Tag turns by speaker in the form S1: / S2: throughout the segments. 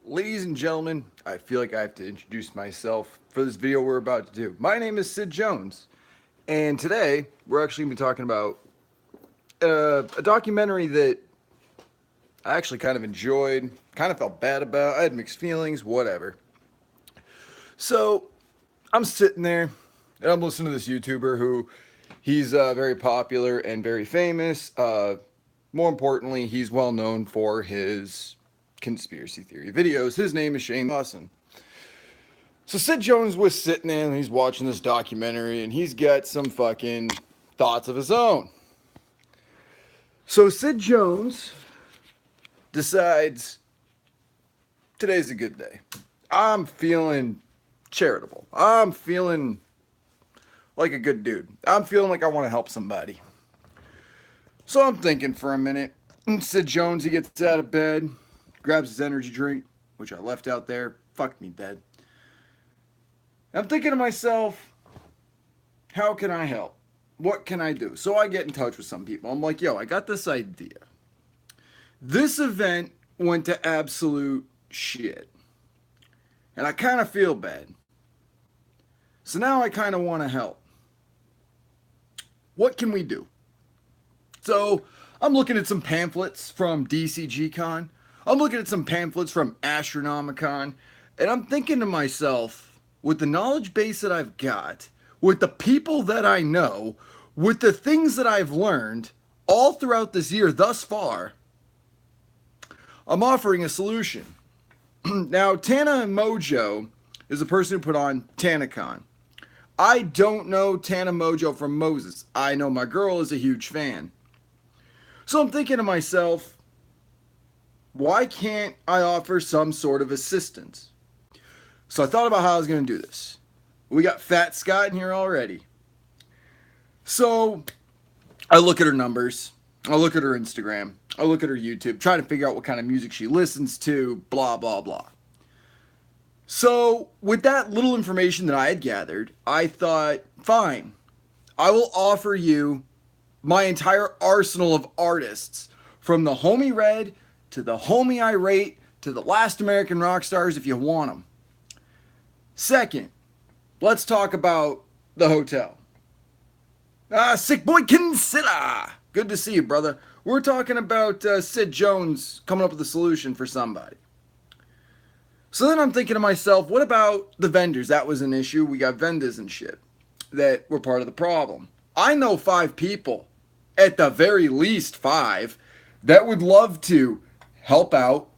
S1: Ladies and gentlemen, I feel like I have to introduce myself for this video we're about to do. My name is Sid Jones, and today we're actually going to be talking about a documentary that I actually kind of enjoyed, kind of felt bad about. I had mixed feelings, whatever. So I'm sitting there and I'm listening to this YouTuber who he's very popular and very famous. More importantly, he's well known for his conspiracy theory videos. His name is Shane Dawson. So Sid Jones was sitting there and he's watching this documentary and he's got some fucking thoughts of his own. So Sid Jones decides today's a good day. I'm feeling charitable. I'm feeling like a good dude. I'm feeling like I want to help somebody. So I'm thinking for a minute. And Sid Jones, he gets out of bed, grabs his energy drink, which I left out there. Fuck me dead. I'm thinking to myself, how can I help? What can I do? So I get in touch with some people. I'm like, yo, I got this idea. This event went to absolute shit. And I kind of feel bad. So now I kind of want to help. What can we do? So I'm looking at some pamphlets from DCGCon. I'm looking at some pamphlets from Astronomicon. And I'm thinking to myself, with the knowledge base that I've got, with the people that I know, with the things that I've learned all throughout this year thus far, I'm offering a solution. Now, Tana Mojo is the person who put on TanaCon. I don't know Tana Mojo from Moses. I know my girl is a huge fan. So I'm thinking to myself, why can't I offer some sort of assistance? So I thought about how I was going to do this. We got Fat Scott in here already. So I look at her numbers. I look at her Instagram. I look at her YouTube, trying to figure out what kind of music she listens to, blah, blah, blah. So with that little information that I had gathered, I thought, fine, I will offer you my entire arsenal of artists, from the Homie Red to the Homie Irate to the Last American Rock Stars if you want them. Second, let's talk about the hotel. Sick boy Kinsilla. Good to see you, brother. We're talking about Sid Jones coming up with a solution for somebody. So then I'm thinking to myself, what about the vendors? That was an issue. We got vendors and shit that were part of the problem. I know 5 people, at the very least 5, that would love to help out,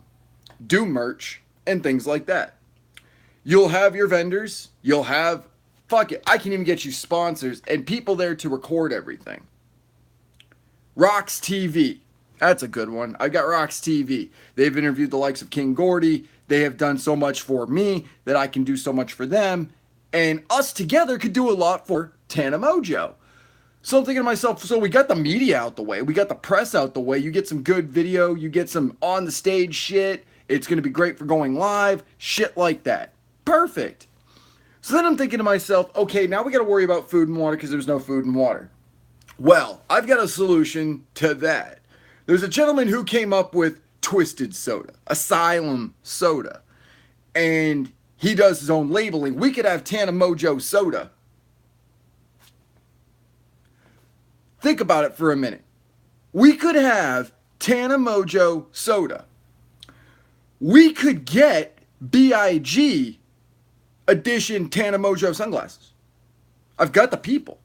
S1: do merch, and things like that. You'll have your vendors. You'll have, fuck it, I can even get you sponsors and people there to record everything. Rox TV. That's a good one. I got Rox TV. They've interviewed the likes of King Gordy. They have done so much for me that I can do so much for them. And us together could do a lot for Tana Mojo. So I'm thinking to myself, so we got the media out the way. We got the press out the way. You get some good video. You get some on the stage shit. It's going to be great for going live. Shit like that. Perfect. So then I'm thinking to myself, okay, now we got to worry about food and water because there's no food and water. Well, I've got a solution to that. There's a gentleman who came up with Twisted Soda, Asylum Soda, and he does his own labeling. We could have Tana Mojo Soda. Think about it for a minute. We could have Tana Mojo Soda. We could get BIG edition Tana Mojo sunglasses. I've got the people.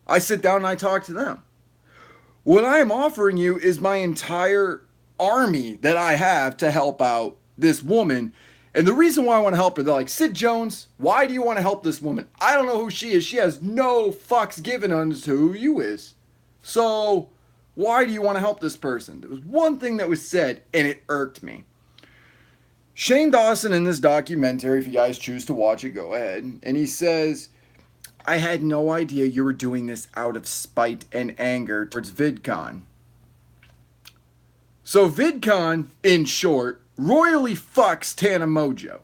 S1: I sit down and I talk to them. What I am offering you is my entire army that I have to help out this woman. And the reason why I want to help her, they're like, Sid Jones, why do you want to help this woman? I don't know who she is. She has no fucks given as to who you is. So why do you want to help this person? There was one thing that was said and it irked me. Shane Dawson in this documentary, if you guys choose to watch it, go ahead. And he says, I had no idea you were doing this out of spite and anger towards VidCon. So VidCon, in short, royally fucks Tana Mojo.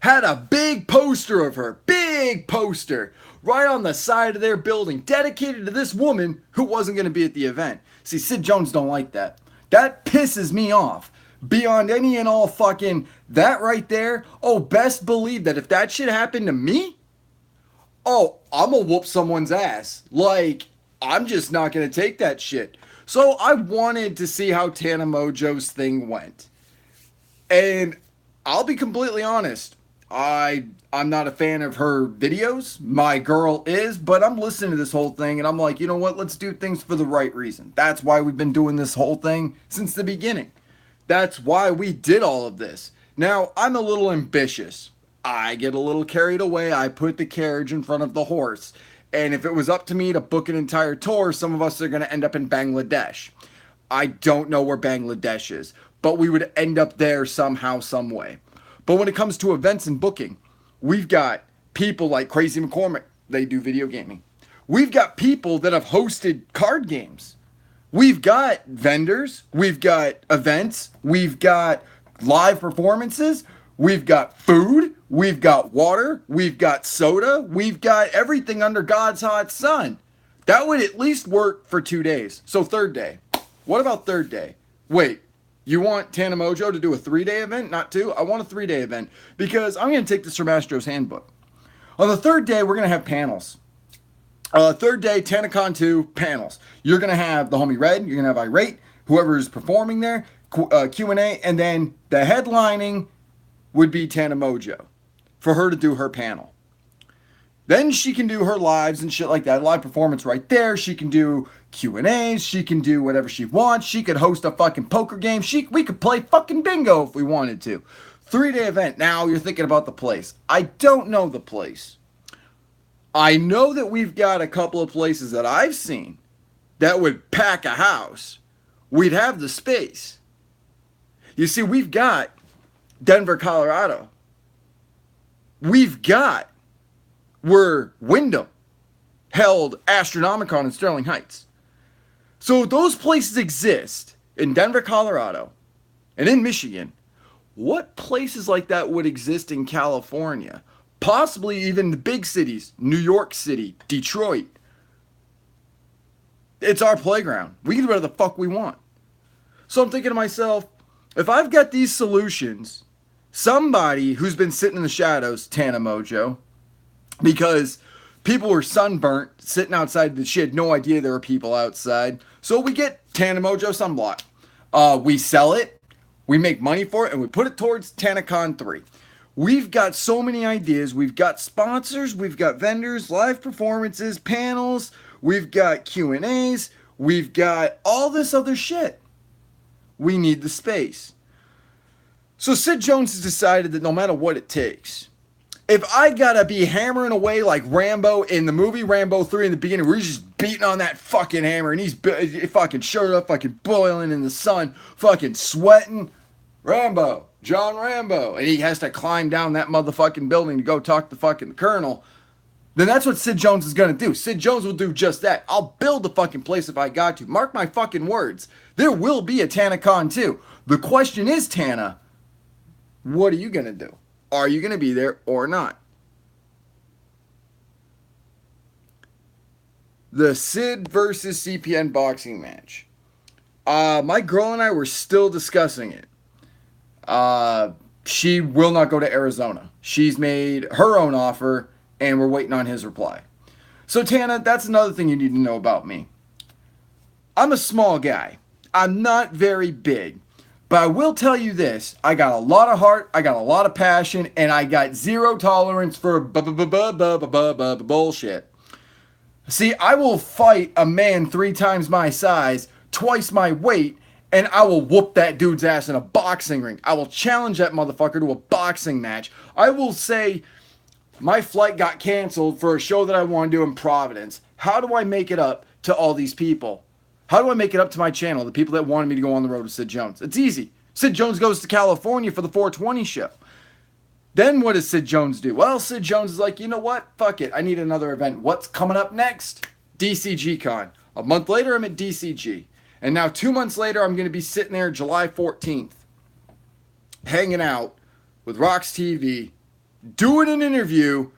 S1: Had a big poster of her, big poster, right on the side of their building, dedicated to this woman who wasn't going to be at the event. See, Sid Jones don't like that. That pisses me off. beyond any and all fucking that right there. Oh, best believe that if that shit happened to me, oh, I'm gonna whoop someone's ass. Like, I'm just not gonna take that shit. So I wanted to see how Tana Mojo's thing went. And I'll be completely honest. I'm not a fan of her videos. My girl is, but I'm listening to this whole thing and I'm like, you know what? Let's do things for the right reason. That's why we've been doing this whole thing since the beginning. That's why we did all of this. Now, I'm a little ambitious. I get a little carried away. I put the carriage in front of the horse. And if it was up to me to book an entire tour, some of us are going to end up in Bangladesh. I don't know where Bangladesh is, but we would end up there somehow, some way. But when it comes to events and booking, we've got people like Crazy McCormick. They do video gaming. We've got people that have hosted card games. We've got vendors. We've got events. We've got live performances. We've got food. We've got water. We've got soda. We've got everything under God's hot sun. That would at least work for 2 days. So third day. What about third day? Wait, you want Tana Mojo to do a 3-day event, not 2? I want a 3-day event because I'm going to take this from Astro's Handbook. On the third day, we're going to have panels. Third day, TanaCon 2 panels. You're going to have the homie Red. You're going to have Irate, whoever's performing there, Q&A, and then the headlining would be Tana Mojo for her to do her panel. Then she can do her lives and shit like that. Live performance right there. She can do Q&As. She can do whatever she wants. She could host a fucking poker game. We could play fucking bingo if we wanted to. 3-day event. Now you're thinking about the place. I don't know the place. I know that we've got a couple of places that I've seen that would pack a house. We'd have the space. You see, we've got Denver, Colorado. We've got where Wyndham held Astronomicon in Sterling Heights. So those places exist in Denver, Colorado, and in Michigan. What places like that would exist in California? Possibly even the big cities, New York City, Detroit. It's our playground. We can do whatever the fuck we want. So I'm thinking to myself, if I've got these solutions, somebody who's been sitting in the shadows, Tana Mojo, because people were sunburnt sitting outside. She had no idea there were people outside. So we get Tana Mojo sunblock. We sell it, we make money for it, and we put it towards TanaCon 3. We've got so many ideas. We've got sponsors, we've got vendors, live performances, panels, we've got Q&As, we've got all this other shit. We need the space. So Sid Jones has decided that no matter what it takes, if I gotta be hammering away like Rambo in the movie Rambo 3 in the beginning, where he's just beating on that fucking hammer and he's fucking shirt up, fucking boiling in the sun, fucking sweating, Rambo, John Rambo, and he has to climb down that motherfucking building to go talk to fucking the colonel, then that's what Sid Jones is gonna do. Sid Jones will do just that. I'll build the fucking place if I got to. Mark my fucking words. There will be a TanaCon 2. The question is, Tana, what are you gonna do? Are you going to be there or not? The Sid versus CPN boxing match. My girl and I were still discussing it. She will not go to Arizona. She's made her own offer, and we're waiting on his reply. So, Tana, that's another thing you need to know about me. I'm a small guy. I'm not very big. But I will tell you this, I got a lot of heart, I got a lot of passion, and I got zero tolerance for bullshit. See, I will fight a man 3 times my size, twice my weight, and I will whoop that dude's ass in a boxing ring. I will challenge that motherfucker to a boxing match. I will say, my flight got canceled for a show that I want to do in Providence. How do I make it up to all these people? How do I make it up to my channel, the people that wanted me to go on the road with Sid Jones? It's easy. Sid Jones goes to California for the 420 show. Then what does Sid Jones do? Well, Sid Jones is like, you know what? Fuck it. I need another event. What's coming up next? DCG-Con. A month later, I'm at DCG. And now 2 months later, I'm going to be sitting there July 14th, hanging out with Rox TV, doing an interview,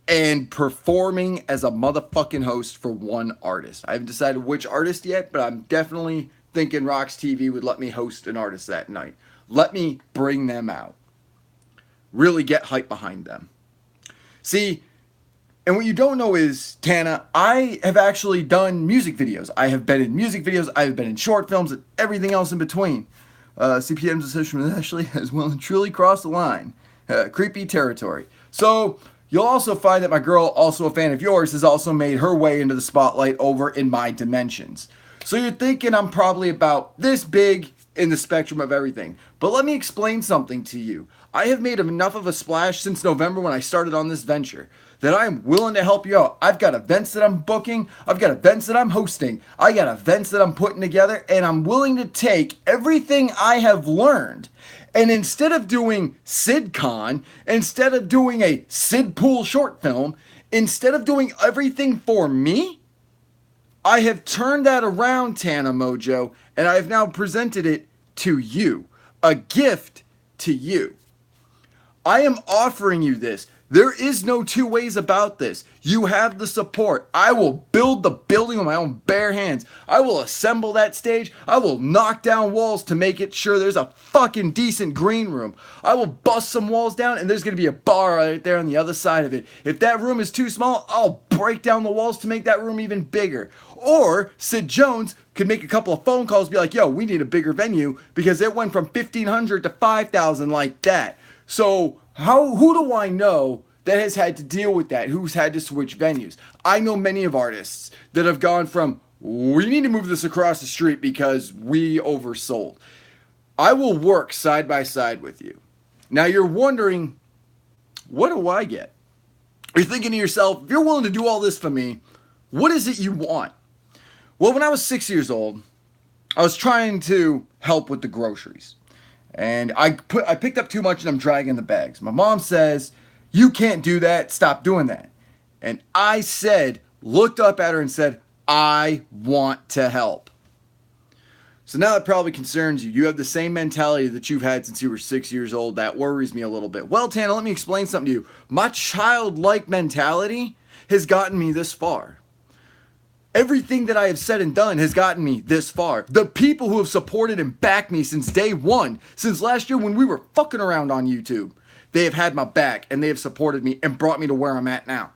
S1: and performing as a motherfucking host for one artist. I haven't decided which artist yet, but I'm definitely thinking Rocks TV would let me host an artist that night. Let me bring them out. Really get hype behind them. See, and what you don't know is, Tana, I have actually done music videos. I have been in music videos. I have been in short films and everything else in between. CPM's decision actually has well and truly crossed the line. Creepy territory. So you'll also find that my girl, also a fan of yours, has also made her way into the spotlight over in my dimensions. So you're thinking I'm probably about this big in the spectrum of everything. But let me explain something to you. I have made enough of a splash since November when I started on this venture that I am willing to help you out. I've got events that I'm booking. I've got events that I'm hosting. I got events that I'm putting together, and I'm willing to take everything I have learned, and instead of doing SidCon, instead of doing a Sid Pool short film, instead of doing everything for me, I have turned that around, Tana Mojo, and I have now presented it to you. A gift to you. I am offering you this. There is no two ways about this. You have the support. I will build the building with my own bare hands. I will assemble that stage. I will knock down walls to make it sure there's a fucking decent green room. I will bust some walls down, and there's going to be a bar right there on the other side of it. If that room is too small, I'll break down the walls to make that room even bigger. Or Sid Jones could make a couple of phone calls, be like, yo, we need a bigger venue because it went from 1,500 to 5,000 like that. So who do I know that has had to deal with that? Who's had to switch venues? I know many of artists that have gone from, we need to move this across the street because we oversold. I will work side by side with you. Now you're wondering, what do I get? You're thinking to yourself, if you're willing to do all this for me, what is it you want? Well, when I was 6 years old, I was trying to help with the groceries. And I picked up too much and I'm dragging the bags. My mom says, you can't do that. Stop doing that. And I looked up at her and said, I want to help. So now that probably concerns you. You have the same mentality that you've had since you were 6 years old. That worries me a little bit. Well, Tana, let me explain something to you. My childlike mentality has gotten me this far. Everything that I have said and done has gotten me this far. The people who have supported and backed me since day one, since last year when we were fucking around on YouTube, they have had my back and they have supported me and brought me to where I'm at now.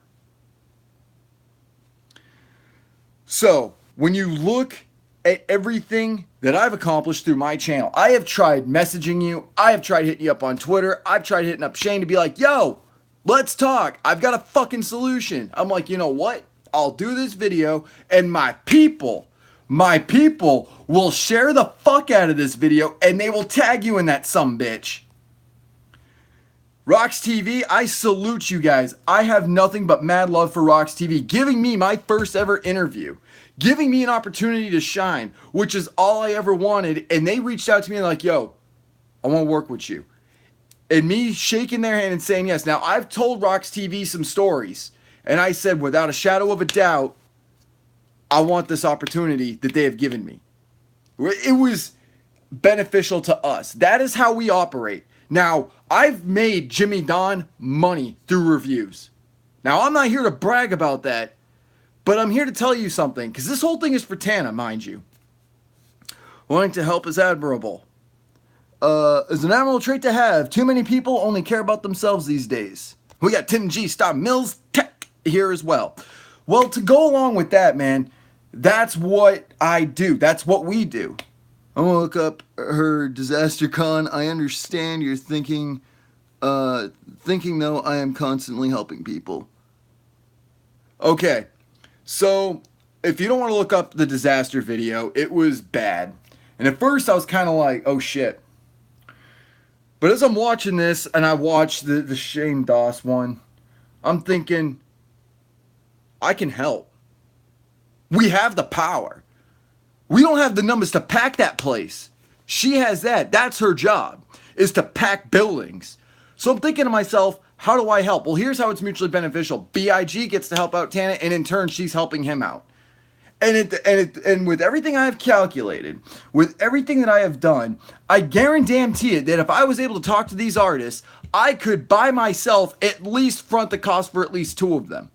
S1: So, when you look at everything that I've accomplished through my channel, I have tried messaging you, I have tried hitting you up on Twitter, I've tried hitting up Shane to be like, yo, let's talk. I've got a fucking solution. I'm like, you know what? I'll do this video and my people will share the fuck out of this video and they will tag you in that sumbitch. Rocks TV, I salute you guys. I have nothing but mad love for Rocks TV, giving me my first ever interview, giving me an opportunity to shine, which is all I ever wanted. And they reached out to me and like, yo, I want to work with you. And me shaking their hand and saying yes. Now, I've told Rocks TV some stories. And I said, without a shadow of a doubt, I want this opportunity that they have given me. It was beneficial to us. That is how we operate. Now, I've made Jimmy Don money through reviews. Now, I'm not here to brag about that, but I'm here to tell you something, because this whole thing is for Tana, mind you. Wanting to help is admirable. Is an admirable trait to have. Too many people only care about themselves these days. We got Tim G. Stop Mills Tech here as well. Well, to go along with that, man, that's what I do. That's what we do. I'm gonna look up her disaster con. I understand you're thinking though I am constantly helping people. Okay, so if you don't want to look up the disaster video, it was bad. And at first I was kind of like, oh shit. But as I'm watching this and I watched the Shane Doss one, I'm thinking, I can help. We have the power. We don't have the numbers to pack that place. She has that. That's her job, is to pack buildings. So I'm thinking to myself, how do I help? Well, here's how it's mutually beneficial. BIG gets to help out Tana, and in turn, she's helping him out. And with everything I have calculated, with everything that I have done, I guarantee it that if I was able to talk to these artists, I could by myself at least front the cost for at least two of them.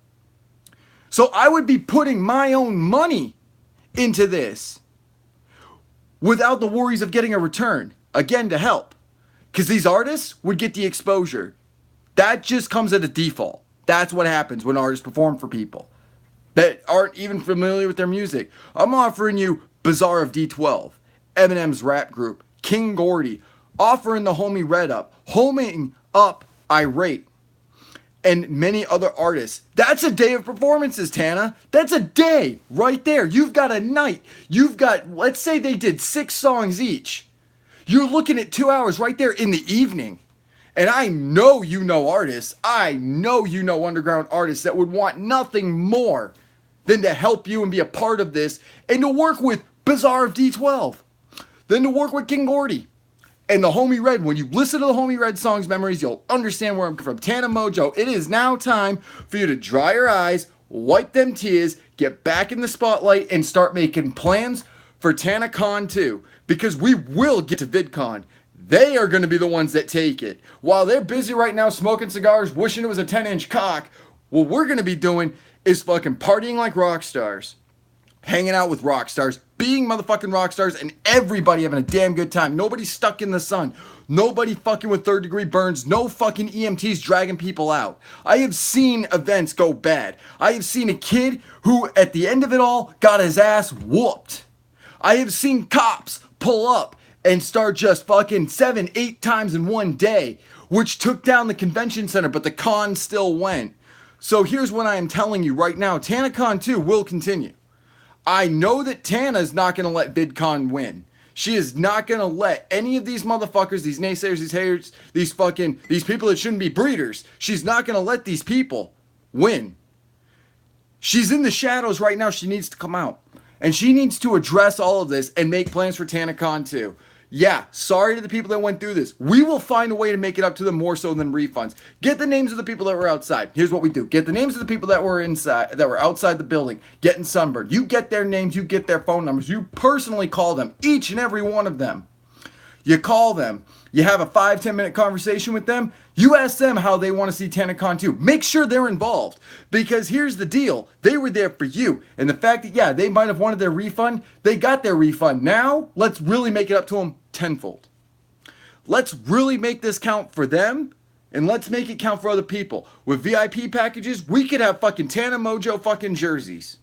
S1: So I would be putting my own money into this. without the worries of getting a return, again, to help. Because these artists would get the exposure. That just comes at a default. That's what happens when artists perform for people that aren't even familiar with their music. I'm offering you Bazaar of D12, Eminem's rap group, King Gordy, offering the homie Red Up, homing up Irate, and many other artists. That's a day of performances, Tana. That's a day right there. You've got a night. You've got, let's say they did 6 songs each. You're looking at 2 hours right there in the evening. And I know you know artists. I know you know underground artists that would want nothing more than to help you and be a part of this and to work with Bazaar of D12. Then to work with King Gordy and the Homie Red. When you listen to the Homie Red songs, Memories, you'll understand where I'm from. Tana Mojo, it is now time for you to dry your eyes, wipe them tears, get back in the spotlight, and start making plans for TanaCon 2. Because we will get to VidCon. They are going to be the ones that take it. While they're busy right now smoking cigars, wishing it was a 10-inch cock, what we're going to be doing is fucking partying like rock stars, hanging out with rock stars, being motherfucking rock stars, and everybody having a damn good time. Nobody stuck in the sun. Nobody fucking with third-degree burns. No fucking EMTs dragging people out. I have seen events go bad. I have seen a kid who, at the end of it all, got his ass whooped. I have seen cops pull up and start just fucking 7, 8 times in one day, which took down the convention center, but the con still went. So here's what I am telling you right now. TanaCon 2 will continue. I know that Tana's not going to let VidCon win. She is not going to let any of these motherfuckers, these naysayers, these haters, these people that shouldn't be breeders, she's not going to let these people win. She's in the shadows right now. She needs to come out. And she needs to address all of this and make plans for TanaCon 2. Yeah, sorry to the people that went through this. We will find a way to make it up to them more so than refunds. Get the names of the people that were outside. Here's what we do. Get the names of the people that were inside, that were outside the building, getting sunburned. You get their names, you get their phone numbers. You personally call them, each and every one of them. You call them. You have a 5-10 minute conversation with them. You ask them how they want to see TanaCon 2. Make sure they're involved. Because here's the deal. They were there for you. And the fact that, yeah, they might have wanted their refund. They got their refund. Now, let's really make it up to them tenfold. Let's really make this count for them. And let's make it count for other people. With VIP packages, we could have fucking Tana Mojo fucking jerseys.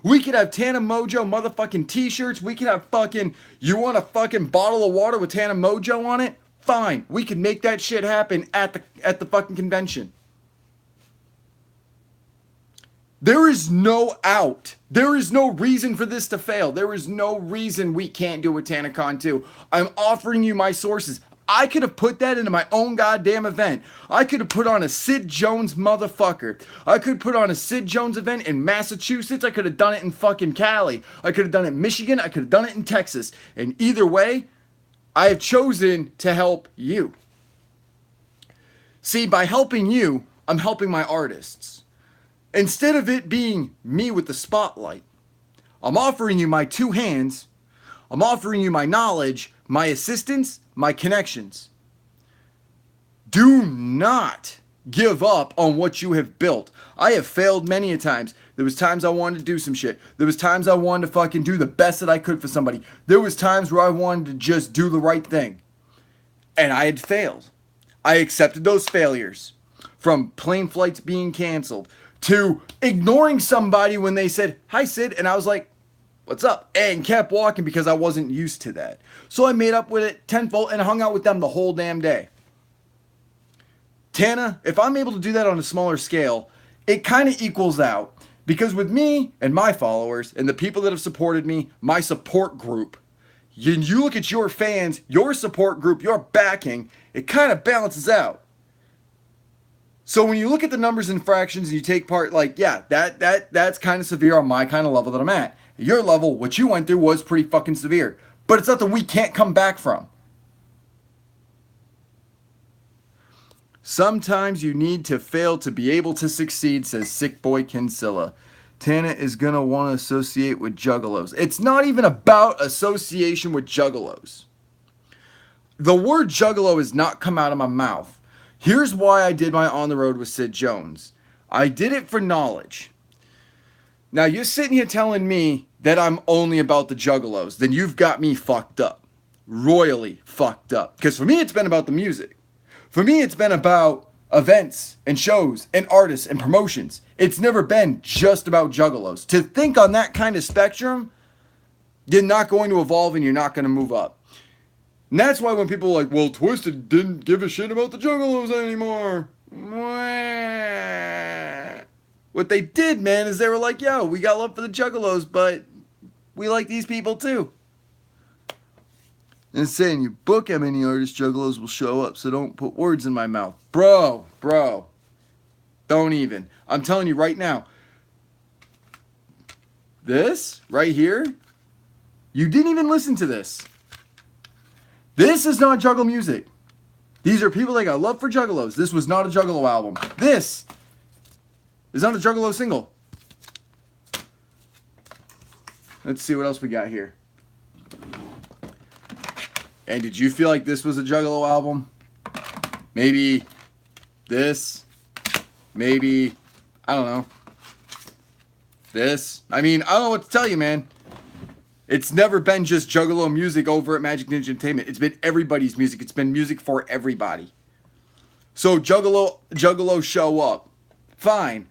S1: We could have Tana Mojo motherfucking t-shirts. We could have fucking, you want a fucking bottle of water with Tana Mojo on it? Fine. We can make that shit happen at the fucking convention. There is no out. There is no reason for this to fail. There is no reason we can't do a TanaCon 2. I'm offering you my sources. I could have put that into my own goddamn event. I could have put on a Sid Jones motherfucker. I could have put on a Sid Jones event in Massachusetts. I could have done it in fucking Cali. I could have done it in Michigan. I could have done it in Texas. And either way, I have chosen to help you. See, by helping you, I'm helping my artists. Instead of it being me with the spotlight, I'm offering you my 2 hands. I'm offering you my knowledge, my assistance, my connections. Do not give up on what you have built. I have failed many a times. There was times I wanted to do some shit. There was times I wanted to fucking do the best that I could for somebody. There was times where I wanted to just do the right thing. And I had failed. I accepted those failures. From plane flights being canceled to ignoring somebody when they said, "Hi, Sid," and I was like, "What's up?" and kept walking because I wasn't used to that. So I made up with it tenfold and hung out with them the whole damn day. Tana, if I'm able to do that on a smaller scale, it kind of equals out. Because with me and my followers and the people that have supported me, my support group, you look at your fans, your support group, your backing, it kind of balances out. So when you look at the numbers and fractions and you take part, like, yeah, that's kind of severe on my kind of level that I'm at. Your level, what you went through was pretty fucking severe. But it's nothing we can't come back from. Sometimes you need to fail to be able to succeed, says Sick Boy Kinsilla. Tana is going to want to associate with juggalos. It's not even about association with juggalos. The word juggalo has not come out of my mouth. Here's why I did my On the Road with Sid Jones. I did it for knowledge. Now, you're sitting here telling me that I'm only about the juggalos, then you've got me fucked up. Royally fucked up. Because for me, it's been about the music. For me, it's been about events and shows and artists and promotions. It's never been just about juggalos. To think on that kind of spectrum, you're not going to evolve and you're not going to move up. And that's why when people are like, well, Twisted didn't give a shit about the juggalos anymore. What they did, man, is they were like, yo, we got love for the juggalos, but we like these people too. And it's saying you book how many artists juggalos will show up, so don't put words in my mouth. Bro, don't even. I'm telling you right now, this right here, you didn't even listen to this. This is not juggle music. These are people that got love for juggalos. This was not a juggalo album. This is not a juggalo single. Let's see what else we got here. And did you feel like this was a juggalo album? Maybe this. Maybe, I don't know. This. I mean, I don't know what to tell you, man. It's never been just juggalo music over at Magic Ninja Entertainment. It's been everybody's music. It's been music for everybody. So juggalo show up. Fine.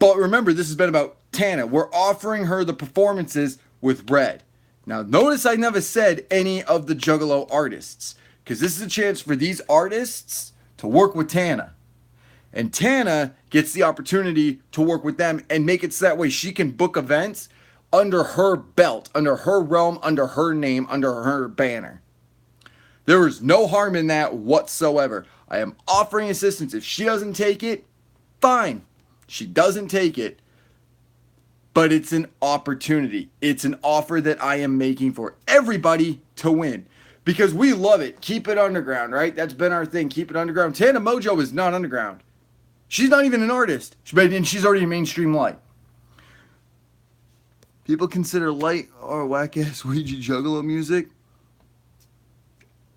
S1: But remember, this has been about Tana. We're offering her the performances with Red. Now, notice I never said any of the juggalo artists. Because this is a chance for these artists to work with Tana. And Tana gets the opportunity to work with them and make it so that way she can book events under her belt, under her realm, under her name, under her banner. There is no harm in that whatsoever. I am offering assistance. If she doesn't take it, fine. She doesn't take it. But it's an opportunity. It's an offer that I am making for everybody to win. Because we love it. Keep it underground, right? That's been our thing. Keep it underground. Tana Mojo is not underground. She's not even an artist. And she's already a mainstream light. People consider light or whack-ass Ouija juggalo music.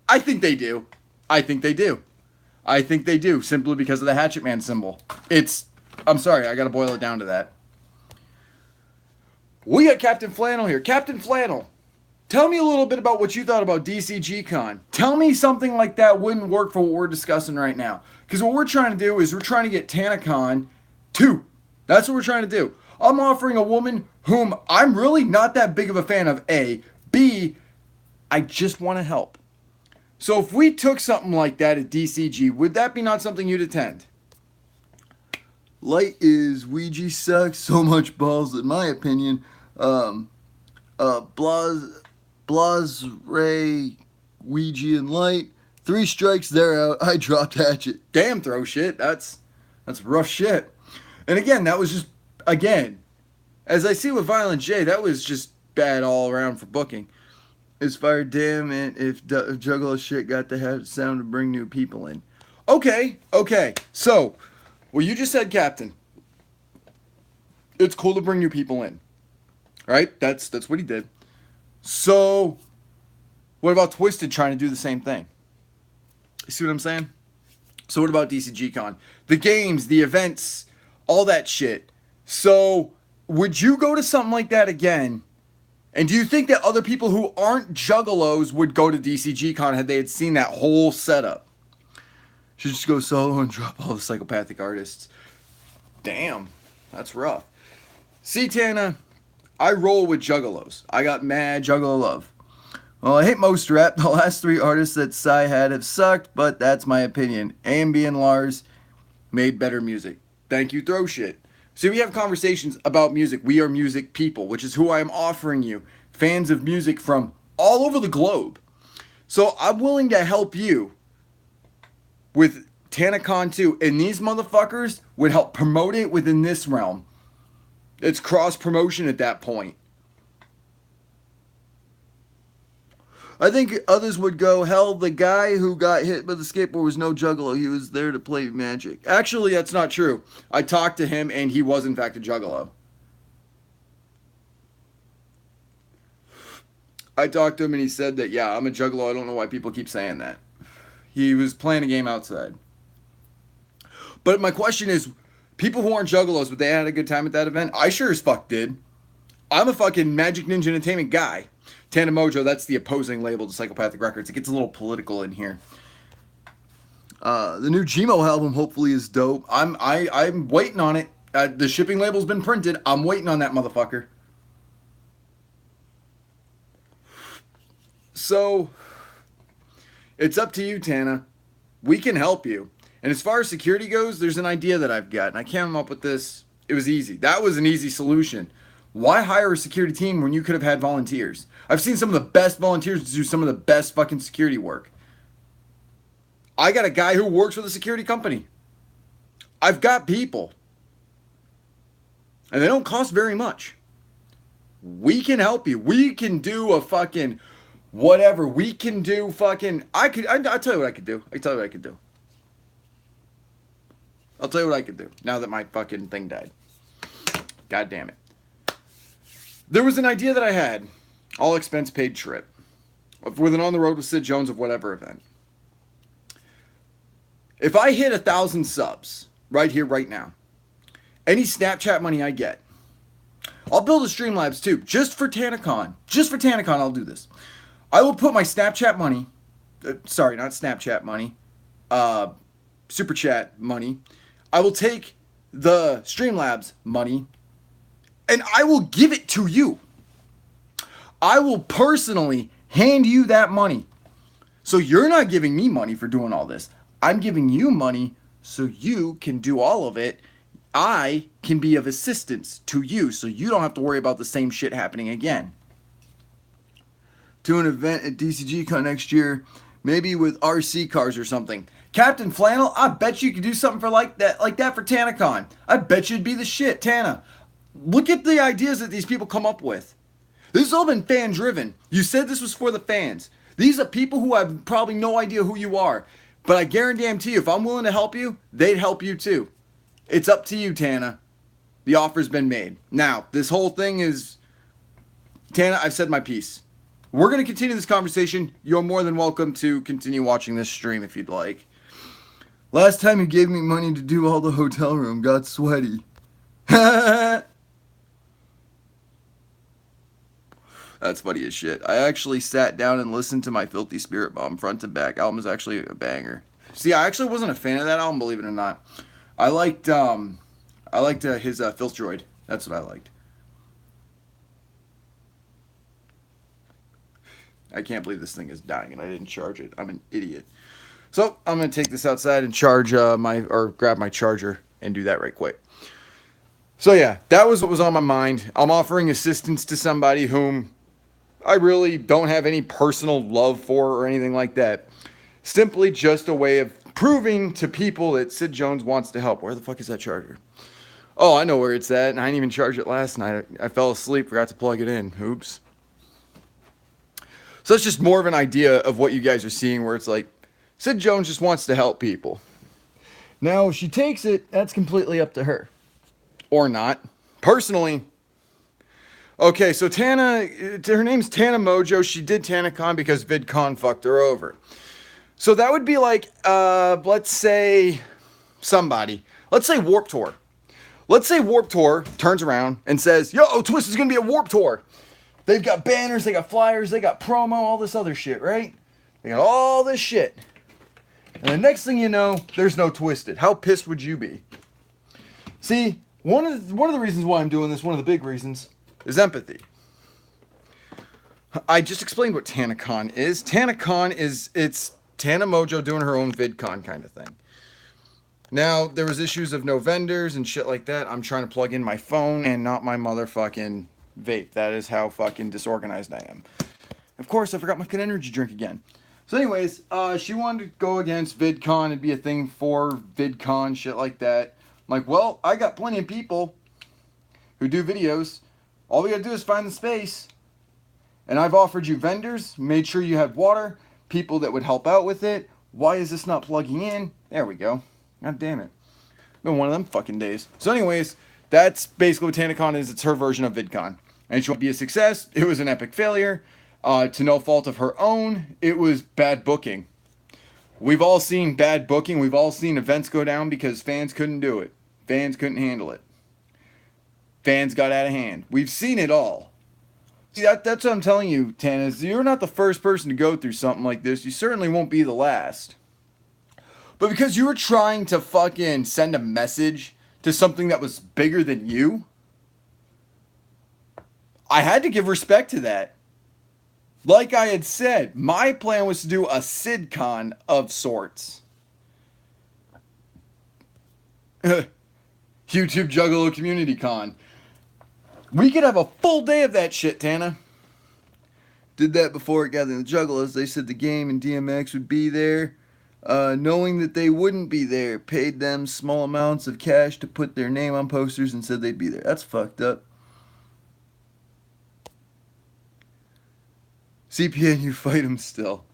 S1: I think they do. I think they do. Simply because of the Hatchet Man symbol. I'm sorry, I gotta boil it down to that. We got Captain Flannel here. Captain Flannel, tell me a little bit about what you thought about DCG Con. Tell me something like that wouldn't work for what we're discussing right now. Because what we're trying to do is we're trying to get TanaCon 2. That's what we're trying to do. I'm offering a woman whom I'm really not that big of a fan of, A. B, I just want to help. So if we took something like that at DCG, would that be not something you'd attend? Light is Ouija sucks so much balls, in my opinion. Blas, Ray, Ouija, and Light. 3 strikes, they're out. I dropped Hatchet. Damn, throw shit. That's rough shit. And again, that was just, as I see with Violent J, that was just bad all around for booking. It's fire, damn it, if juggalo shit got to have sound to bring new people in. Okay. So, well, you just said, Captain, it's cool to bring new people in. Right? That's what he did. So, what about Twisted trying to do the same thing? You see what I'm saying? So what about DCG Con? The games, the events, all that shit. So, would you go to something like that again? And do you think that other people who aren't juggalos would go to DCG Con had they had seen that whole setup? Should just go solo and drop all the psychopathic artists. Damn, that's rough. See, Tana, I roll with juggalos. I got mad juggalo love. Well, I hate most rap. The last 3 artists that Psy had have sucked, but that's my opinion. A&B and Lars made better music. Thank you, throw shit. So we have conversations about music. We are music people, which is who I am offering you. Fans of music from all over the globe. So I'm willing to help you with TanaCon 2. And these motherfuckers would help promote it within this realm. It's cross-promotion at that point. I think others would go, hell, the guy who got hit by the skateboard was no juggalo. He was there to play magic. Actually, that's not true. I talked to him, and he was, in fact, a juggalo. I talked to him, and he said that, yeah, I'm a juggalo. I don't know why people keep saying that. He was playing a game outside. But my question is, people who aren't juggalos, but they had a good time at that event? I sure as fuck did. I'm a fucking Magic Ninja Entertainment guy. Tana Mojo, that's the opposing label to Psychopathic Records. It gets a little political in here. The new Gmo album hopefully is dope. I'm waiting on it. The shipping label's been printed. I'm waiting on that motherfucker. So it's up to you, Tana. We can help you. And as far as security goes, there's an idea that I've got, and I came up with this. It was easy. That was an easy solution. Why hire a security team when you could have had volunteers? I've seen some of the best volunteers do some of the best fucking security work. I got a guy who works with a security company. I've got people. And they don't cost very much. We can help you. We can do a fucking whatever. We can do fucking... I'll tell you what I could do. I'll tell you what I could do. Now that my fucking thing died. God damn it. There was an idea that I had. All expense paid trip. With an On the Road with Sid Jones of whatever event. If I hit 1,000 subs right here, right now, any Snapchat money I get, I'll build a Streamlabs too, just for TanaCon. Just for TanaCon, I'll do this. I will put my Snapchat money, sorry, not Snapchat money, Super Chat money. I will take the Streamlabs money, and I will give it to you. I will personally hand you that money. So you're not giving me money for doing all this. I'm giving you money so you can do all of it. I can be of assistance to you so you don't have to worry about the same shit happening again. To an event at DCGCon next year, maybe with RC cars or something. Captain Flannel, I bet you could do something for like that for TanaCon. I bet you'd be the shit, Tana. Look at the ideas that these people come up with. This has all been fan driven. You said this was for the fans. These are people who have probably no idea who you are. But I guarantee you, if I'm willing to help you, they'd help you too. It's up to you, Tana. The offer's been made. Now, this whole thing is... Tana, I've said my piece. We're going to continue this conversation. You're more than welcome to continue watching this stream if you'd like. Last time you gave me money to do all the hotel room, got sweaty. That's funny as shit. I actually sat down and listened to my Filthy Spirit Bomb front to back. Album is actually a banger. See, I actually wasn't a fan of that album, believe it or not. I liked his Filth Droid. That's what I liked. I can't believe this thing is dying and I didn't charge it. I'm an idiot. So I'm gonna take this outside and charge grab my charger and do that right quick. So yeah, that was what was on my mind. I'm offering assistance to somebody whom I really don't have any personal love for or anything like that. Simply just a way of proving to people that Sid Jones wants to help. Where the fuck is that charger? Oh, I know where it's at, and I didn't even charge it last night. I fell asleep, forgot to plug it in. Oops. So it's just more of an idea of what you guys are seeing, where it's like, Sid Jones just wants to help people. Now, if she takes it, that's completely up to her. Or not. Personally, okay, so Tana, her name's Tana Mojo. She did TanaCon because VidCon fucked her over. So that would be like, let's say somebody. Let's say Warped Tour. Let's say Warped Tour turns around and says, yo, Twist is going to be a Warped Tour. They've got banners, they got flyers, they got promo, all this other shit, right? They got all this shit. And the next thing you know, there's no Twisted. How pissed would you be? See, one of the reasons why I'm doing this, one of the big reasons, is empathy. I just explained what TanaCon is. TanaCon it's Tana Mojo doing her own VidCon kind of thing. Now, there was issues of no vendors and shit like that. I'm trying to plug in my phone and not my motherfucking vape. That is how fucking disorganized I am. Of course, I forgot my fucking energy drink again. So anyways, she wanted to go against VidCon and be a thing for VidCon, shit like that. I'm like, well, I got plenty of people who do videos. All we gotta do is find the space. And I've offered you vendors, made sure you have water, people that would help out with it. Why is this not plugging in? There we go. God damn it. Been one of them fucking days. So anyways, that's basically what TanaCon is. It's her version of VidCon. And she won't be a success. It was an epic failure. To no fault of her own, it was bad booking. We've all seen bad booking. We've all seen events go down because fans couldn't do it. Fans couldn't handle it. Fans got out of hand. We've seen it all. See, that's what I'm telling you, Tana. Is you're not the first person to go through something like this. You certainly won't be the last. But because you were trying to fucking send a message to something that was bigger than you, I had to give respect to that. Like I had said, my plan was to do a SidCon of sorts. YouTube Juggalo Community Con. We could have a full day of that shit, Tana. Did that before Gathering the Juggalos. They said the game and DMX would be there. Knowing that they wouldn't be there, paid them small amounts of cash to put their name on posters and said they'd be there. That's fucked up. CPN, you fight him still.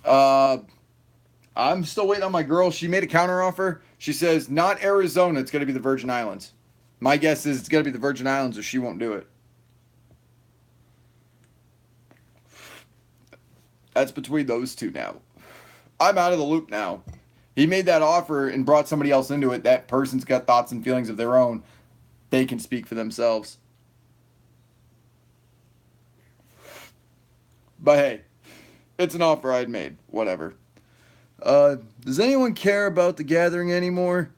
S1: I'm still waiting on my girl. She made a counteroffer. She says, not Arizona, it's going to be the Virgin Islands. My guess is it's going to be the Virgin Islands or she won't do it. That's between those two now. I'm out of the loop now. He made that offer and brought somebody else into it. That person's got thoughts and feelings of their own. They can speak for themselves. But hey, it's an offer I'd made. Whatever. Does anyone care about the gathering anymore?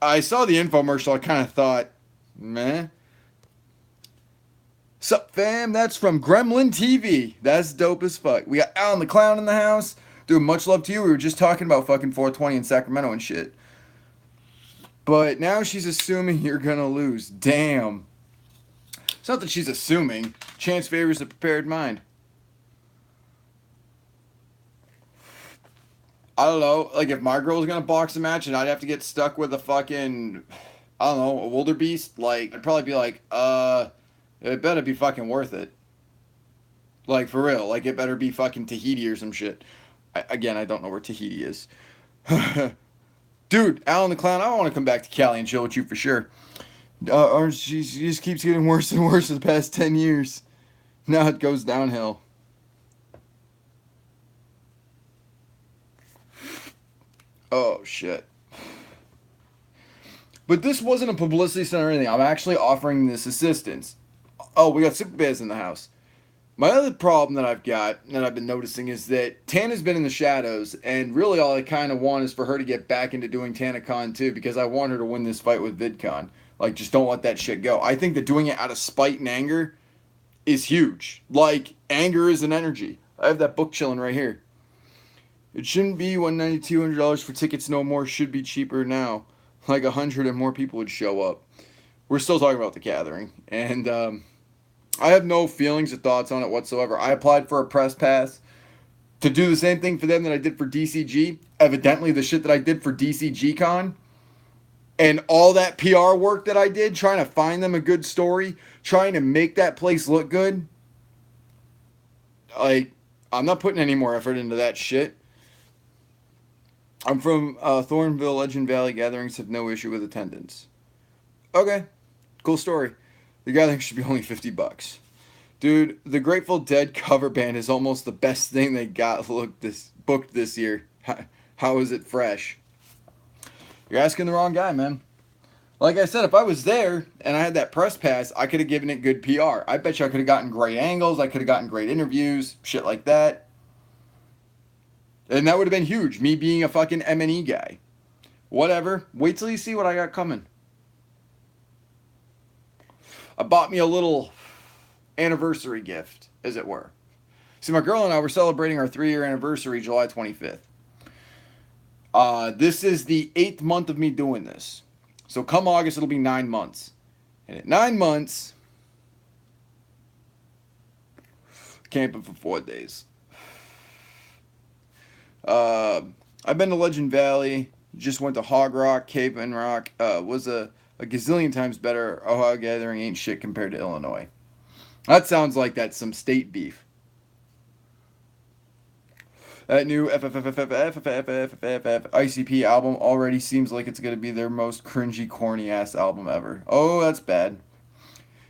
S1: I saw the infomercial. I kind of thought, meh. Sup, fam? That's from Gremlin TV. That's dope as fuck. We got Alan the Clown in the house. Dude, much love to you. We were just talking about fucking 420 in Sacramento and shit. But now she's assuming you're gonna lose. Damn. It's not that she's assuming. Chance favors the prepared mind. I don't know. Like, if my girl was gonna box a match and I'd have to get stuck with a fucking, I don't know, a wildebeest, like, I'd probably be like, it better be fucking worth it. Like, for real. Like, it better be fucking Tahiti or some shit. Again, I don't know where Tahiti is. Dude, Alan the Clown, I want to come back to Cali and chill with you for sure. She just keeps getting worse and worse for the past 10 years. Now it goes downhill. Oh, shit. But this wasn't a publicity stunt or anything. I'm actually offering this assistance. Oh, we got Super Bears in the house. My other problem that I've got, that I've been noticing, is that Tana's been in the shadows, and really all I kind of want is for her to get back into doing TanaCon too, because I want her to win this fight with VidCon. Like, just don't let that shit go. I think that doing it out of spite and anger is huge. Like, anger is an energy. I have that book chilling right here. It shouldn't be $190, $200 for tickets no more. Should be cheaper now. Like 100 and more people would show up. We're still talking about the gathering, and I have no feelings or thoughts on it whatsoever. I applied for a press pass to do the same thing for them that I did for DCG. Evidently, the shit that I did for DCG Con and all that PR work that I did, trying to find them a good story, trying to make that place look good. Like, I'm not putting any more effort into that shit. I'm from Thornville, Legend Valley. Gatherings have no issue with attendance. Okay, cool story. The gathering should be only $50. Dude, the Grateful Dead cover band is almost the best thing they got booked this year. How is it fresh? You're asking the wrong guy, man. Like I said, if I was there and I had that press pass, I could have given it good PR. I bet you I could have gotten great angles. I could have gotten great interviews, shit like that. And that would have been huge, me being a fucking M&E guy. Whatever. Wait till you see what I got coming. I bought me a little anniversary gift, as it were. See, my girl and I were celebrating our 3-year anniversary July 25th. This is the 8th month of me doing this. So come August, it'll be 9 months. And at 9 months, camping for 4 days. I've been to Legend Valley, just went to Hog Rock, Cape and Rock, was a gazillion times better. Ohio Gathering ain't shit compared to Illinois. That sounds like that's some state beef. That new ICP album already seems like it's going to be their most cringy, corny-ass album ever. Oh, that's bad.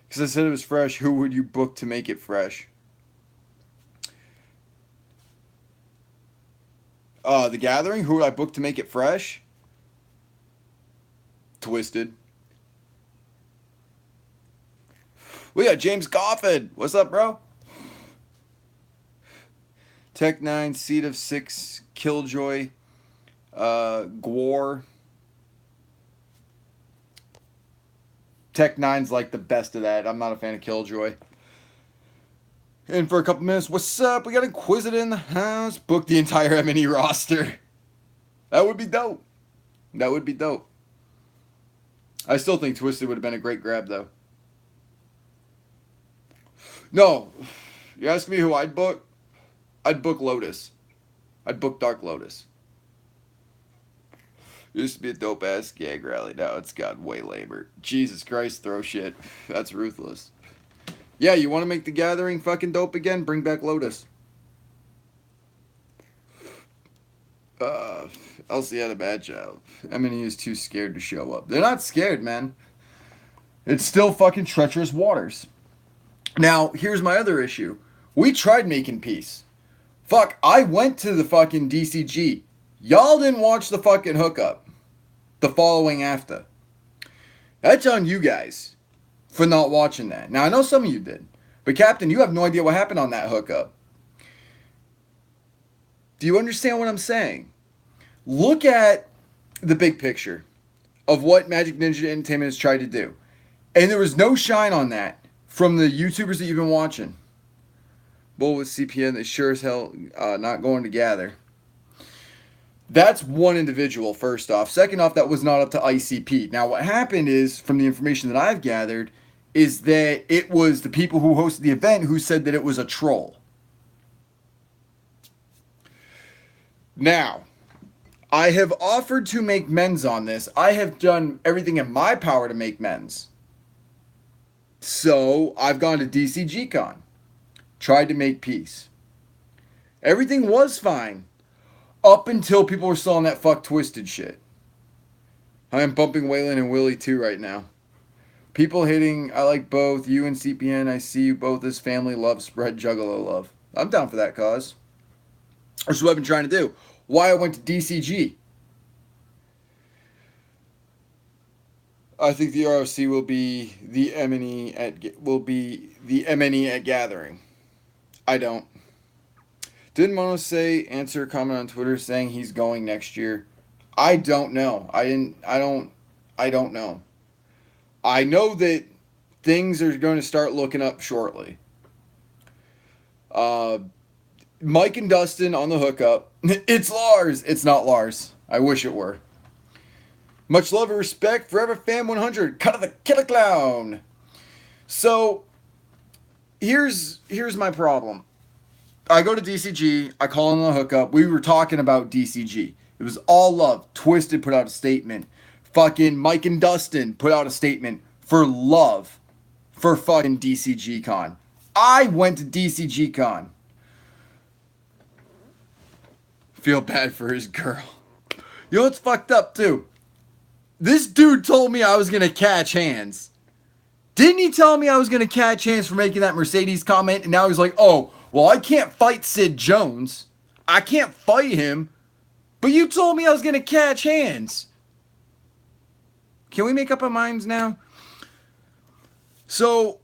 S1: Because I said it was fresh. Who would you book to make it fresh? The Gathering? Who would I book to make it fresh? Twisted. We got James Coffin. What's up, bro? Tech 9, Seed of 6, Killjoy, Gwar. Tech 9's like the best of that. I'm not a fan of Killjoy. And for a couple minutes, what's up? We got Inquisitor in the house. Book the entire M&E roster. That would be dope. That would be dope. I still think Twisted would have been a great grab, though. No. You ask me who I'd book? I'd book Lotus. I'd book Dark Lotus. Used to be a dope ass gag rally. Now it's gotten way lamer. Jesus Christ, throw shit. That's ruthless. Yeah, you want to make the gathering fucking dope again? Bring back Lotus. Elsie had a bad child. M&E is too scared to show up. They're not scared, man. It's still fucking treacherous waters. Now, here's my other issue. We tried making peace. Fuck, I went to the fucking DCG. Y'all didn't watch the fucking hookup. The following after. That's on you guys for not watching that. Now, I know some of you did. But, Captain, you have no idea what happened on that hookup. Do you understand what I'm saying? Look at the big picture of what Magic Ninja Entertainment has tried to do. And there was no shine on that from the YouTubers that you've been watching. Bull with CPN, they sure as hell not going to gather. That's one individual, first off. Second off, that was not up to ICP. Now, what happened is, from the information that I've gathered, is that it was the people who hosted the event who said that it was a troll. Now, I have offered to make amends on this. I have done everything in my power to make amends. So, I've gone to DCGCon. Tried to make peace. Everything was fine. Up until people were still on that fuck Twisted shit. I am bumping Waylon and Willie too right now. People hitting, I like both. You and CPN, I see you both as family love, spread Juggalo love. I'm down for that cause. That's what I've been trying to do. Why I went to DCG. I think the ROC will be the M&E at Gathering. I don't. Didn't Mono say answer a comment on Twitter saying he's going next year? I don't know. I don't know. I know that things are going to start looking up shortly. Mike and Dustin on the hookup. It's Lars. It's not Lars. I wish it were. Much love and respect. Forever Fan 100. Cut of the Killer Clown. So, here's my problem. I go to DCG. I call in the hookup. We were talking about DCG. It was all love. Twisted put out a statement. Fucking Mike and Dustin put out a statement for love for fucking DCG Con. I went to DCG Con. Feel bad for his girl. You know what's fucked up too? This dude told me I was going to catch hands. Didn't he tell me I was going to catch hands for making that Mercedes comment? And now he's like, oh, well, I can't fight Sid Jones. I can't fight him. But you told me I was going to catch hands. Can we make up our minds now? So,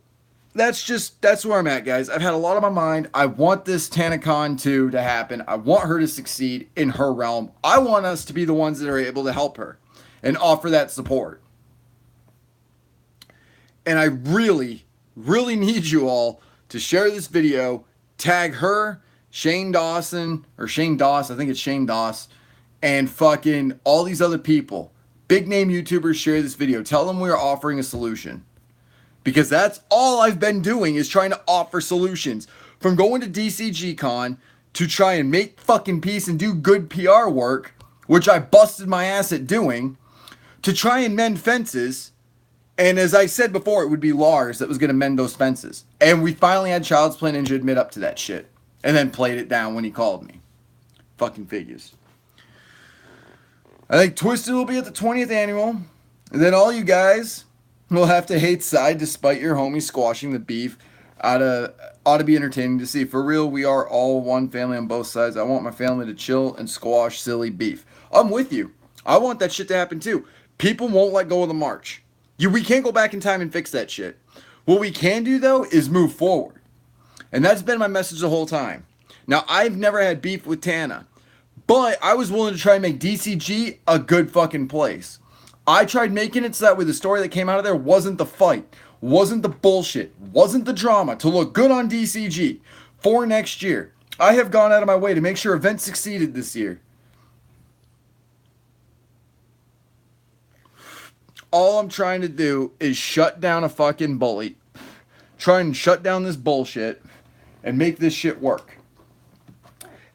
S1: that's where I'm at, guys. I've had a lot on my mind. I want this TanaCon 2 to happen. I want her to succeed in her realm. I want us to be the ones that are able to help her and offer that support. And I really, really need you all to share this video, tag her, Shane Dawson, or Shane Doss, I think it's Shane Doss, and fucking all these other people. Big name YouTubers, share this video. Tell them we are offering a solution. Because that's all I've been doing is trying to offer solutions. From going to DCG Con to try and make fucking peace and do good PR work, which I busted my ass at doing, to try and mend fences. And as I said before, it would be Lars that was going to mend those fences. And we finally had Child's Play Ninja admit up to that shit. And then played it down when he called me. Fucking figures. I think Twisted will be at the 20th annual. And then all you guys will have to hate side despite your homie squashing the beef. Ought to be entertaining to see. For real, we are all one family on both sides. I want my family to chill and squash silly beef. I'm with you. I want that shit to happen too. People won't let go of the march. We can't go back in time and fix that shit. What we can do, though, is move forward. And that's been my message the whole time. Now, I've never had beef with Tana, but I was willing to try and make DCG a good fucking place. I tried making it so that way the story that came out of there wasn't the fight, wasn't the bullshit, wasn't the drama, to look good on DCG for next year. I have gone out of my way to make sure events succeeded this year. All I'm trying to do is shut down a fucking bully, try and shut down this bullshit, and make this shit work.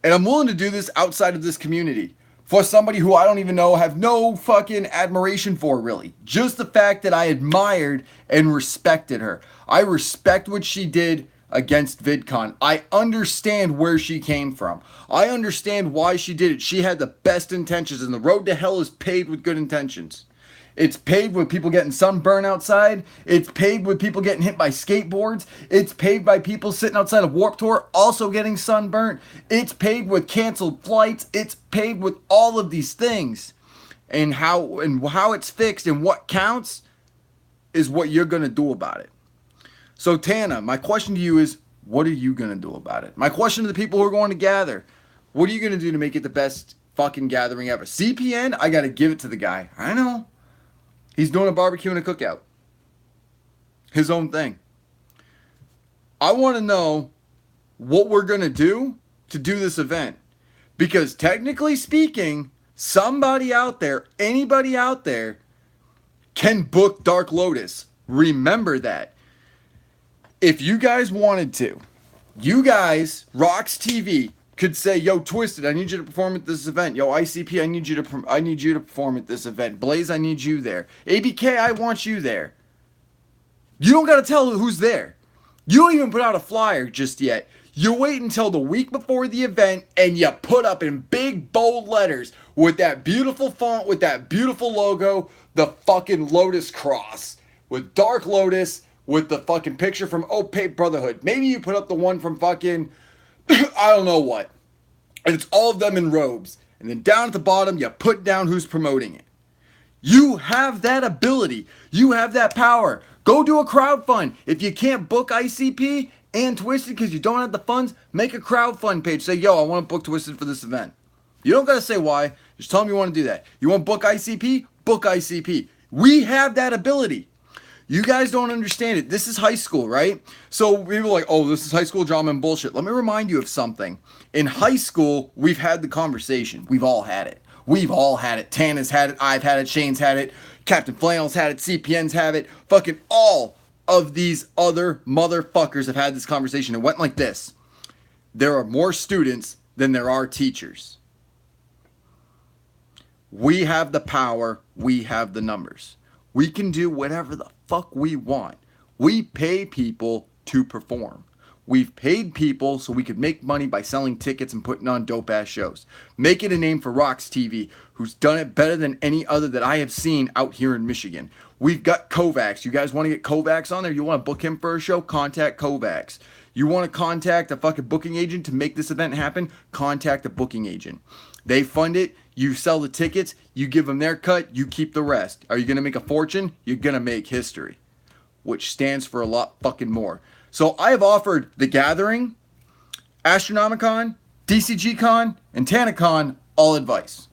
S1: And I'm willing to do this outside of this community for somebody who I don't even know, have no fucking admiration for, really. Just the fact that I admired and respected her. I respect what she did against VidCon. I understand where she came from. I understand why she did it. She had the best intentions, and the road to hell is paved with good intentions. It's paved with people getting sunburn outside. It's paved with people getting hit by skateboards. It's paved by people sitting outside of Warped Tour also getting sunburnt. It's paved with canceled flights. It's paved with all of these things. And how it's fixed and what counts is what you're going to do about it. So Tana, my question to you is, what are you going to do about it? My question to the people who are going to gather, what are you going to do to make it the best fucking gathering ever? CPN, I got to give it to the guy. I know. He's doing a barbecue and a cookout. His own thing. I want to know what we're going to do this event. Because technically speaking, somebody out there, anybody out there, can book Dark Lotus. Remember that. If you guys wanted to, you guys, Rocks TV, could say, yo, Twisted, I need you to perform at this event. Yo, ICP, I need you to perform at this event. Blaze, I need you there. ABK, I want you there. You don't got to tell who's there. You don't even put out a flyer just yet. You wait until the week before the event and you put up in big bold letters with that beautiful font, with that beautiful logo, the fucking Lotus Cross with Dark Lotus, with the fucking picture from Opaque Brotherhood. Maybe you put up the one from fucking I don't know what. And it's all of them in robes. And then down at the bottom, you put down who's promoting it. You have that ability. You have that power. Go do a crowdfund. If you can't book ICP and Twisted because you don't have the funds, make a crowdfund page. Say, yo, I want to book Twisted for this event. You don't got to say why. Just tell them you want to do that. You want to book ICP? Book ICP. We have that ability. You guys don't understand it. This is high school, right? So people are like, oh, this is high school drama and bullshit. Let me remind you of something. In high school, we've had the conversation. We've all had it. We've all had it. Tana's had it. I've had it. Shane's had it. Captain Flannel's had it. CPN's have it. Fucking all of these other motherfuckers have had this conversation. It went like this. There are more students than there are teachers. We have the power. We have the numbers. We can do whatever the fuck we want. We pay people to perform. We've paid people so we could make money by selling tickets and putting on dope ass shows. Make it a name for Rocks TV, who's done it better than any other that I have seen out here in Michigan. We've got Kovacs. You guys want to get Kovacs on there? You want to book him for a show? Contact Kovacs. You want to contact a fucking booking agent to make this event happen? Contact a booking agent. They fund it. You sell the tickets, you give them their cut, you keep the rest. Are you going to make a fortune? You're going to make history, which stands for a lot fucking more. So I have offered The Gathering, Astronomicon, DCGCon, and TanaCon all advice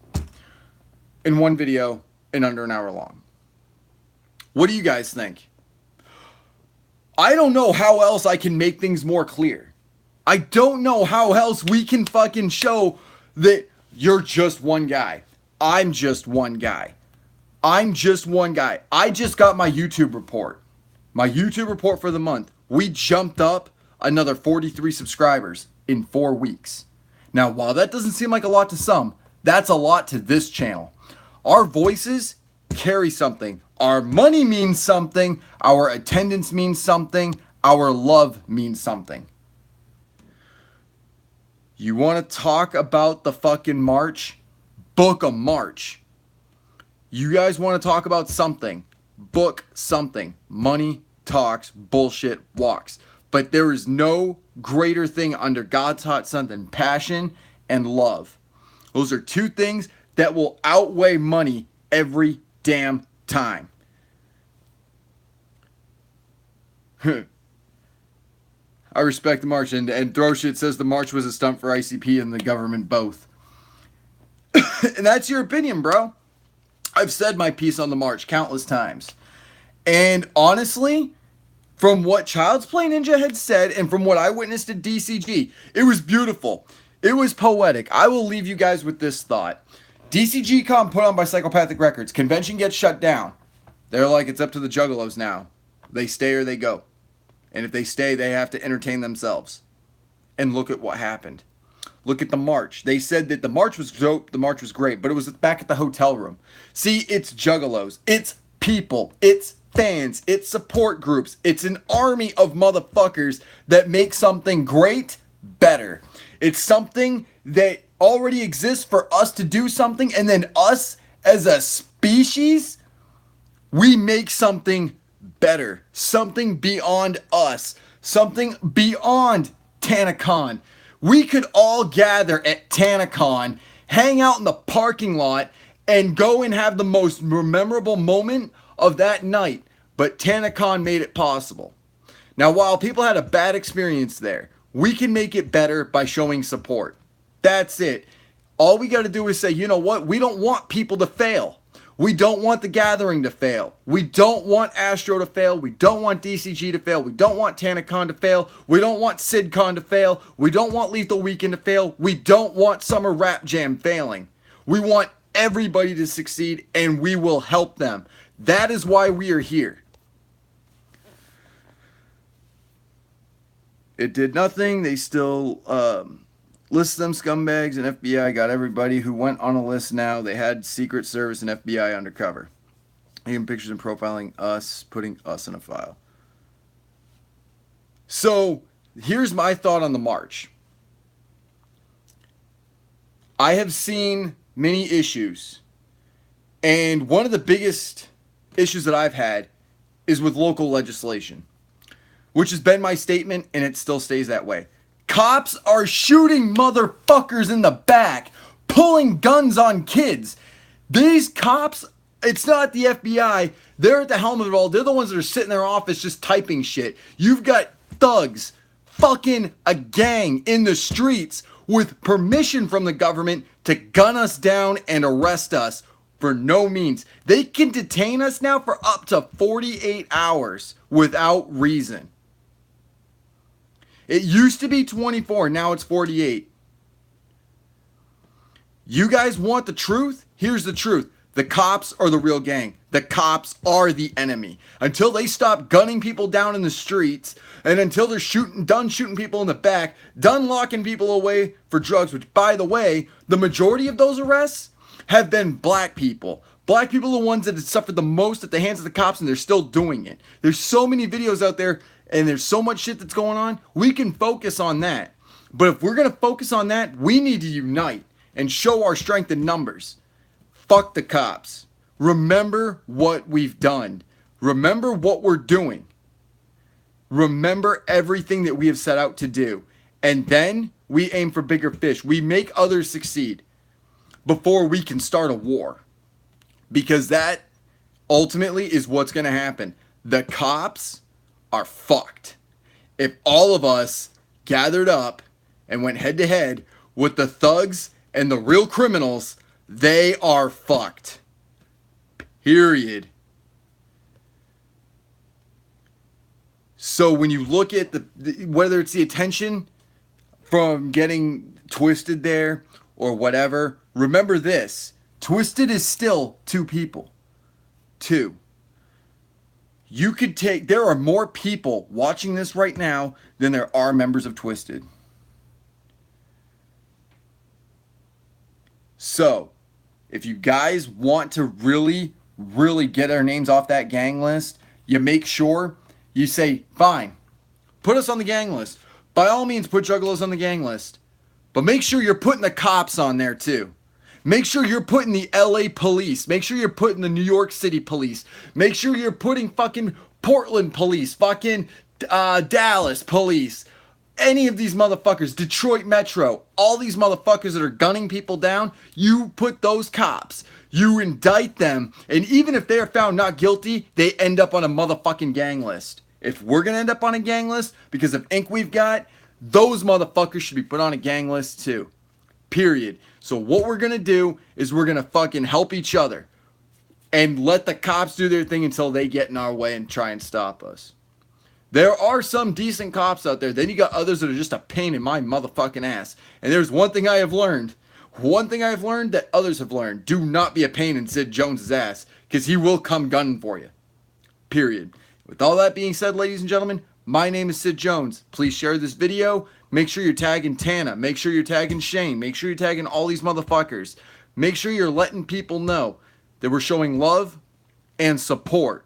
S1: in one video in under an hour long. What do you guys think? I don't know how else I can make things more clear. I don't know how else we can fucking show that you're just one guy. I'm just one guy. I'm just one guy. I just got my YouTube report. My YouTube report for the month. We jumped up another 43 subscribers in 4 weeks. Now, while that doesn't seem like a lot to some, that's a lot to this channel. Our voices carry something. Our money means something. Our attendance means something. Our love means something. You want to talk about the fucking march? Book a march. You guys want to talk about something? Book something. Money talks, bullshit walks. But there is no greater thing under God's hot sun than passion and love. Those are two things that will outweigh money every damn time. I respect the march, and Throw Shit says the march was a stunt for ICP and the government both. And that's your opinion, bro. I've said my piece on the march countless times. And honestly, from what Child's Play Ninja had said and from what I witnessed at DCG, it was beautiful. It was poetic. I will leave you guys with this thought. DCG Con put on by Psychopathic Records. Convention gets shut down. They're like, it's up to the Juggalos now. They stay or they go. And if they stay, they have to entertain themselves. And look at what happened. Look at the march. They said that the march was dope, the march was great, but it was back at the hotel room. See, it's Juggalos. It's people. It's fans. It's support groups. It's an army of motherfuckers that make something great better. It's something that already exists for us to do something, and then us as a species, we make something better, something beyond us, something beyond TanaCon. We could all gather at TanaCon, hang out in the parking lot, and go and have the most memorable moment of that night. But TanaCon made it possible. Now, while people had a bad experience there, we can make it better by showing support. That's it. All we got to do is say, you know what? We don't want people to fail. We don't want the gathering to fail. We don't want Astro to fail. We don't want DCG to fail. We don't want TanaCon to fail. We don't want SidCon to fail. We don't want Lethal Weekend to fail. We don't want Summer Rap Jam failing. We want everybody to succeed, and we will help them. That is why we are here. It did nothing. They still list them scumbags, and FBI got everybody who went on a list now. They had Secret Service and FBI undercover. Even pictures and profiling us, putting us in a file. So, here's my thought on the march. I have seen many issues, and one of the biggest issues that I've had is with local legislation, which has been my statement, and it still stays that way. Cops are shooting motherfuckers in the back, pulling guns on kids. These cops, it's not the FBI. They're at the helm of it all. They're the ones that are sitting in their office just typing shit. You've got thugs, fucking a gang in the streets with permission from the government to gun us down and arrest us for no means. They can detain us now for up to 48 hours without reason. It used to be 24, now it's 48. You guys want the truth? Here's the truth. The cops are the real gang. The cops are the enemy. Until they stop gunning people down in the streets, and until they're done shooting people in the back, done locking people away for drugs, which, by the way, the majority of those arrests have been black people. Black people are the ones that have suffered the most at the hands of the cops, and they're still doing it. There's so many videos out there, and there's so much shit that's going on. We can focus on that. But if we're going to focus on that, we need to unite and show our strength in numbers. Fuck the cops. Remember what we've done. Remember what we're doing. Remember everything that we have set out to do. And then we aim for bigger fish. We make others succeed before we can start a war. Because that ultimately is what's going to happen. The cops are fucked. If all of us gathered up and went head to head with the thugs and the real criminals, they are fucked. Period. So when you look at whether it's the attention from getting twisted there or whatever, remember this. Twisted is still two people. Two. There are more people watching this right now than there are members of Twisted. So, if you guys want to really, really get our names off that gang list, you make sure you say, fine, put us on the gang list. By all means, put Juggalos on the gang list. But make sure you're putting the cops on there too. Make sure you're putting the LA police. Make sure you're putting the New York City police. Make sure you're putting fucking Portland police. Fucking Dallas police. Any of these motherfuckers. Detroit Metro. All these motherfuckers that are gunning people down. You put those cops. You indict them. And even if they are found not guilty, they end up on a motherfucking gang list. If we're going to end up on a gang list because of ink we've got, those motherfuckers should be put on a gang list too. Period. So what we're going to do is we're going to fucking help each other and let the cops do their thing until they get in our way and try and stop us. There are some decent cops out there. Then you got others that are just a pain in my motherfucking ass. And there's one thing I have learned. One thing I've learned that others have learned. Do not be a pain in Sid Jones's ass, because he will come gunning for you. Period. With all that being said, ladies and gentlemen, my name is Sid Jones. Please share this video. Make sure you're tagging Tana. Make sure you're tagging Shane. Make sure you're tagging all these motherfuckers. Make sure you're letting people know that we're showing love and support.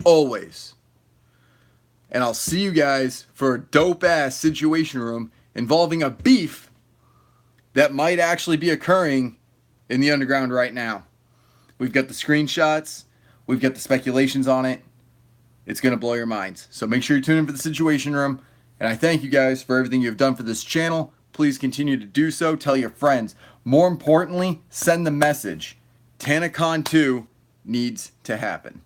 S1: Always. And I'll see you guys for a dope-ass Situation Room involving a beef that might actually be occurring in the underground right now. We've got the screenshots. We've got the speculations on it. It's going to blow your minds. So make sure you tune in for the Situation Room. And I thank you guys for everything you've done for this channel. Please continue to do so. Tell your friends. More importantly, send the message. TanaCon 2 needs to happen.